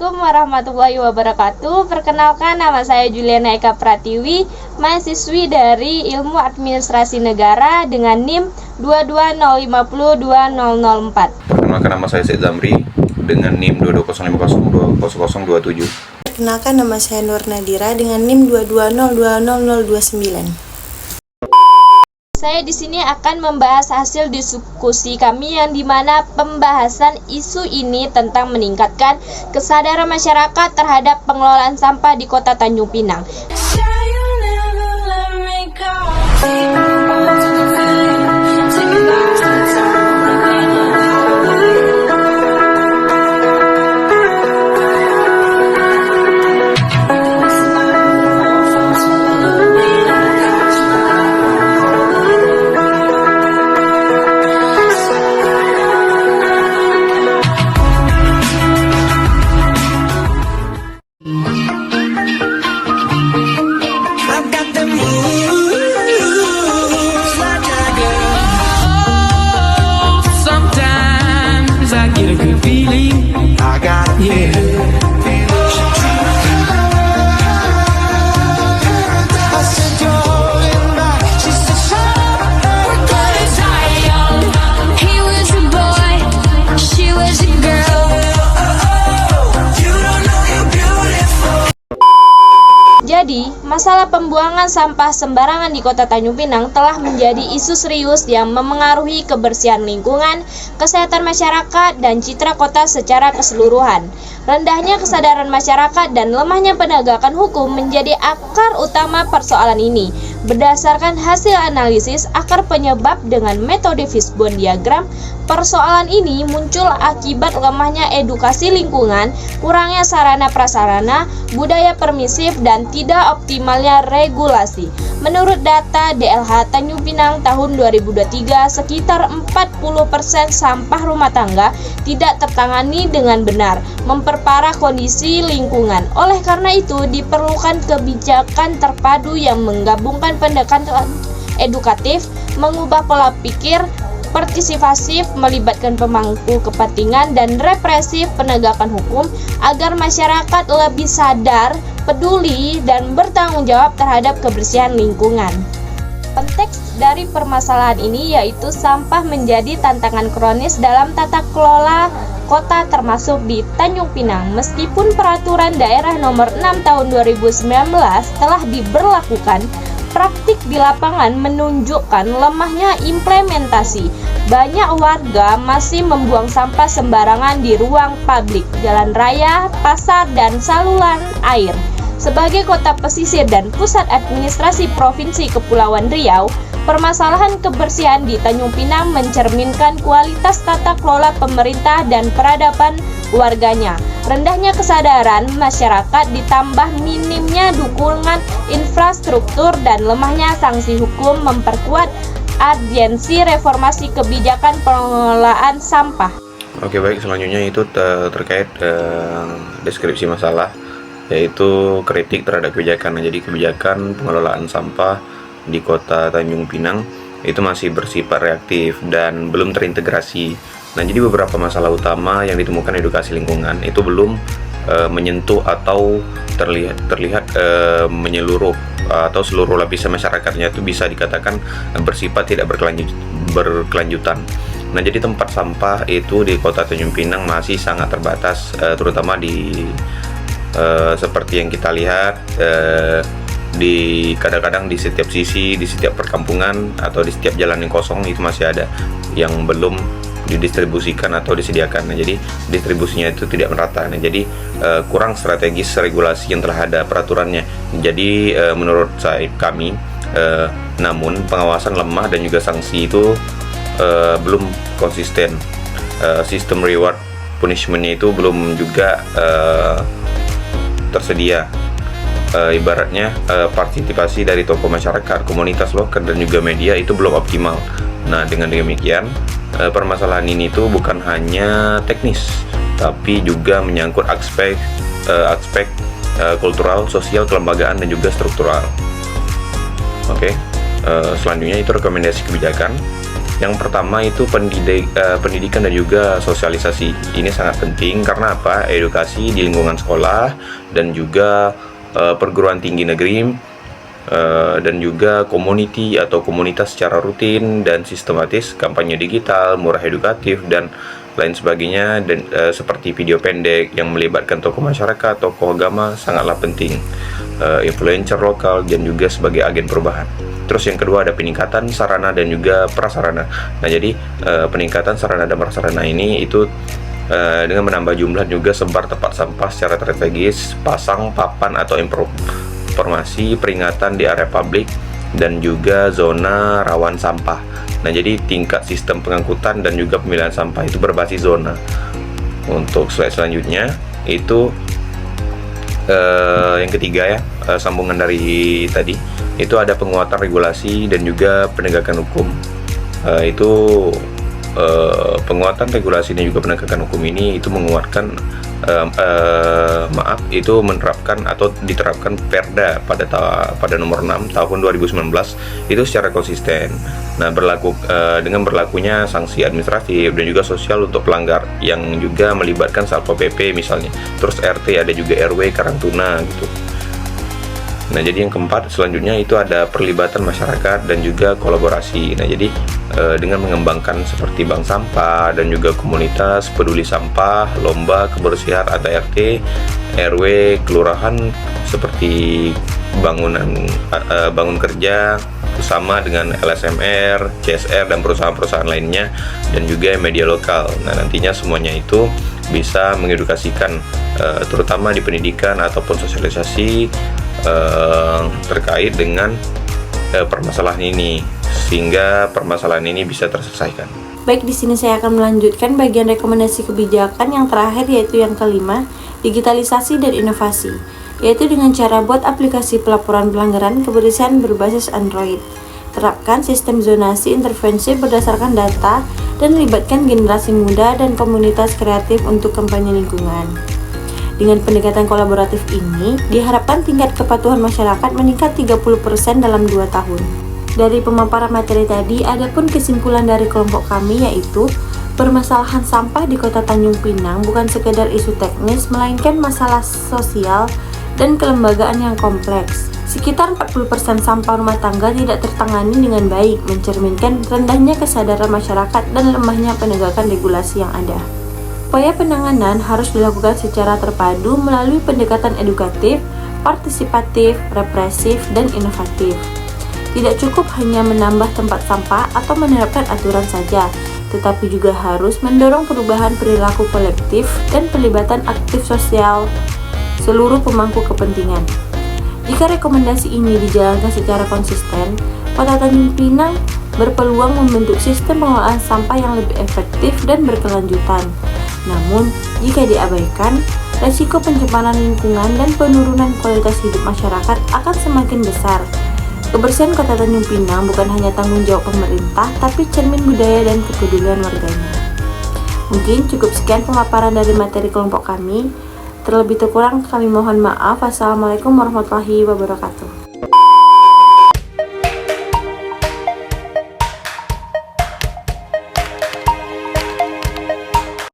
Assalamualaikum warahmatullahi wabarakatuh. Perkenalkan, nama saya Juliana Eka Pratiwi, mahasiswi dari Ilmu Administrasi Negara dengan NIM 220502004. Perkenalkan, nama saya Syed Zamri dengan NIM 22050200027. Perkenalkan, nama saya Nur Nadira dengan NIM 220200029. Saya di sini akan membahas hasil diskusi kami yang dimana pembahasan isu ini tentang meningkatkan kesadaran masyarakat terhadap pengelolaan sampah di Kota Tanjung Pinang. Jadi, masalah pembuangan sampah sembarangan di Kota Tanjung Pinang telah menjadi isu serius yang memengaruhi kebersihan lingkungan, kesehatan masyarakat, dan citra kota secara keseluruhan. Rendahnya kesadaran masyarakat dan lemahnya penegakan hukum menjadi akar utama persoalan ini. Berdasarkan hasil analisis akar penyebab dengan metode fishbone diagram, persoalan ini muncul akibat lemahnya edukasi lingkungan, kurangnya sarana prasarana, budaya permisif, dan tidak optimalnya regulasi. Menurut data DLH Tanjung Pinang tahun 2023, sekitar 40% sampah rumah tangga tidak tertangani dengan benar, memperparah kondisi lingkungan. Oleh karena itu, diperlukan kebijakan terpadu yang menggabungkan pendekatan edukatif, mengubah pola pikir partisipasif, melibatkan pemangku kepentingan, dan represif penegakan hukum agar masyarakat lebih sadar, peduli, dan bertanggung jawab terhadap kebersihan lingkungan. Konteks dari permasalahan ini yaitu sampah menjadi tantangan kronis dalam tata kelola kota termasuk di Tanjung Pinang. Meskipun peraturan daerah nomor 6 tahun 2019 telah diberlakukan, praktik di lapangan menunjukkan lemahnya implementasi. Banyak warga masih membuang sampah sembarangan di ruang publik, jalan raya, pasar, dan saluran air. Sebagai kota pesisir dan pusat administrasi Provinsi Kepulauan Riau, permasalahan kebersihan di Tanjung Pinang mencerminkan kualitas tata kelola pemerintah dan peradaban warganya. Rendahnya kesadaran masyarakat ditambah minimnya dukungan infrastruktur dan lemahnya sanksi hukum memperkuat urgensi reformasi kebijakan pengelolaan sampah. Oke, baik, selanjutnya itu terkait deskripsi masalah, yaitu kritik terhadap kebijakan. Nah, jadi kebijakan pengelolaan sampah di Kota Tanjung Pinang itu masih bersifat reaktif dan belum terintegrasi. Nah, jadi beberapa masalah utama yang ditemukan edukasi lingkungan itu belum menyentuh atau terlihat menyeluruh atau seluruh lapisan masyarakatnya itu bisa dikatakan bersifat tidak berkelanjutan. Nah, jadi tempat sampah itu di Kota Tanjung Pinang masih sangat terbatas, terutama di seperti yang kita lihat di kadang-kadang di setiap sisi, di setiap perkampungan atau di setiap jalan yang kosong itu masih ada yang belum didistribusikan atau disediakan. Nah, jadi distribusinya itu tidak merata. Nah, jadi kurang strategis regulasi yang telah ada peraturannya. Jadi menurut kami, namun pengawasan lemah dan juga sanksi itu belum konsisten. Sistem reward punishment-nya itu belum juga tersedia. Ibaratnya partisipasi dari tokoh masyarakat, komunitas lokal, dan juga media itu belum optimal. Nah, dengan demikian permasalahan ini tuh bukan hanya teknis, tapi juga menyangkut aspek kultural, sosial, kelembagaan, dan juga struktural. Oke, selanjutnya itu rekomendasi kebijakan. Yang pertama itu pendidikan dan juga sosialisasi. Ini sangat penting karena apa? Edukasi di lingkungan sekolah dan juga perguruan tinggi negeri dan juga community atau komunitas secara rutin dan sistematis, kampanye digital, murah edukatif dan lain sebagainya, dan seperti video pendek yang melibatkan tokoh masyarakat, tokoh agama sangatlah penting, influencer lokal dan juga sebagai agen perubahan. Terus yang kedua ada peningkatan sarana dan juga prasarana. Nah jadi peningkatan sarana dan prasarana ini itu dengan menambah jumlah juga sebar tempat sampah secara strategis, pasang papan atau informasi peringatan di area publik dan juga zona rawan sampah. Nah jadi tingkat sistem pengangkutan dan juga pemilihan sampah itu berbasis zona. Untuk slide selanjutnya itu yang ketiga ya, sambungan dari tadi itu ada penguatan regulasi dan juga penegakan hukum. Penguatan regulasi dan juga penegakan hukum ini itu menguatkan itu menerapkan atau diterapkan Perda pada nomor 6 tahun 2019 itu secara konsisten. Nah, dengan berlakunya sanksi administratif dan juga sosial untuk pelanggar yang juga melibatkan Satpol PP misalnya. Terus RT, ada juga RW, Karantuna gitu. Nah, jadi yang keempat selanjutnya itu ada perlibatan masyarakat dan juga kolaborasi. Nah, jadi dengan mengembangkan seperti bank sampah dan juga komunitas peduli sampah, lomba kebersihan atau RT, RW, kelurahan seperti bangun kerja bersama dengan LSMR, CSR dan perusahaan-perusahaan lainnya dan juga media lokal. Nah, nantinya semuanya itu bisa mengedukasikan terutama di pendidikan ataupun sosialisasi terkait dengan permasalahan ini, sehingga permasalahan ini bisa terselesaikan. Baik, di sini saya akan melanjutkan bagian rekomendasi kebijakan yang terakhir, yaitu yang kelima, digitalisasi dan inovasi, yaitu dengan cara buat aplikasi pelaporan pelanggaran kebersihan berbasis Android. Terapkan sistem zonasi intervensi berdasarkan data dan libatkan generasi muda dan komunitas kreatif untuk kampanye lingkungan. Dengan pendekatan kolaboratif ini, diharapkan tingkat kepatuhan masyarakat meningkat 30% dalam 2 tahun. Dari pemaparan materi tadi, ada pun kesimpulan dari kelompok kami, yaitu permasalahan sampah di Kota Tanjung Pinang bukan sekedar isu teknis, melainkan masalah sosial dan kelembagaan yang kompleks. Sekitar 40% sampah rumah tangga tidak tertangani dengan baik, mencerminkan rendahnya kesadaran masyarakat dan lemahnya penegakan regulasi yang ada. Upaya penanganan harus dilakukan secara terpadu melalui pendekatan edukatif, partisipatif, represif, dan inovatif. Tidak cukup hanya menambah tempat sampah atau menerapkan aturan saja, tetapi juga harus mendorong perubahan perilaku kolektif dan pelibatan aktif sosial seluruh pemangku kepentingan. Jika rekomendasi ini dijalankan secara konsisten, Kota Tanjung Pinang berpeluang membentuk sistem pengelolaan sampah yang lebih efektif dan berkelanjutan. Namun, jika diabaikan, resiko pencemaran lingkungan dan penurunan kualitas hidup masyarakat akan semakin besar. Kebersihan Kota Tanjung Pinang bukan hanya tanggung jawab pemerintah, tapi cermin budaya dan kepedulian warganya. Mungkin cukup sekian pemaparan dari materi kelompok kami. Terlebih kurang kami mohon maaf. Wassalamualaikum warahmatullahi wabarakatuh.